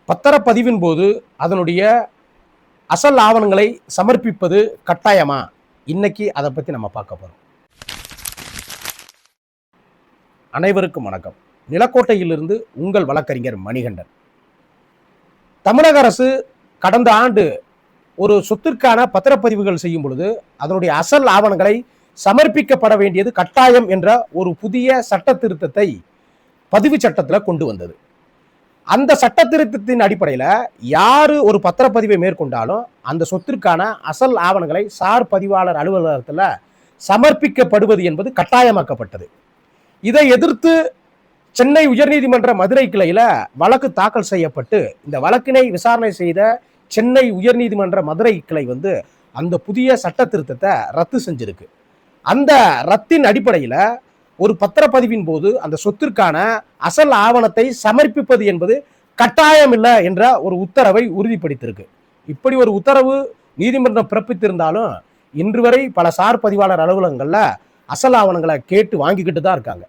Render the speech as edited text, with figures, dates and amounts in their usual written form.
பத்திரப்பதிவின் போது அதனுடைய அசல் ஆவணங்களை சமர்ப்பிப்பது கட்டாயமா? இன்னைக்கு அதை பத்தி நம்ம பார்க்க போறோம். அனைவருக்கும் வணக்கம். நிலக்கோட்டையிலிருந்து உங்கள் வழக்கறிஞர் மணிகண்டன். தமிழக அரசு கடந்த ஆண்டு ஒரு சொத்திற்கான பத்திரப்பதிவுகள் செய்யும் பொழுது அதனுடைய அசல் ஆவணங்களை சமர்ப்பிக்கப்பட வேண்டியது கட்டாயம் என்ற ஒரு புதிய சட்ட திருத்தத்தை பதிவு சட்டத்தில் கொண்டு வந்தது. அந்த சட்ட திருத்தத்தின் அடிப்படையில் யாரு ஒரு பத்திரப்பதிவை மேற்கொண்டாலும் அந்த சொத்திற்கான அசல் ஆவணங்களை சார் பதிவாளர் அலுவலகத்தில் சமர்ப்பிக்கப்படுவது என்பது கட்டாயமாக்கப்பட்டது. இதை எதிர்த்து சென்னை உயர்நீதிமன்ற மதுரை கிளையில வழக்கு தாக்கல் செய்யப்பட்டு இந்த வழக்கினை விசாரணை செய்த சென்னை உயர்நீதிமன்ற மதுரை கிளை அந்த புதிய சட்ட திருத்தத்தை ரத்து செஞ்சிருக்கு. அந்த ரத்தின் அடிப்படையில் ஒரு பத்திரப்பதிவின் போது அந்த சொத்திற்கான அசல் ஆவணத்தை சமர்ப்பிப்பது என்பது கட்டாயம் இல்லை என்ற ஒரு உத்தரவை உறுதிப்படுத்தியிருக்கு. இப்படி ஒரு உத்தரவு நீதிமன்றம் பிறப்பித்திருந்தாலும் இன்று வரை பல சார் பதிவாளர் அலுவலகங்கள்ல அசல் ஆவணங்களை கேட்டு வாங்கிக்கிட்டு தான் இருக்காங்க.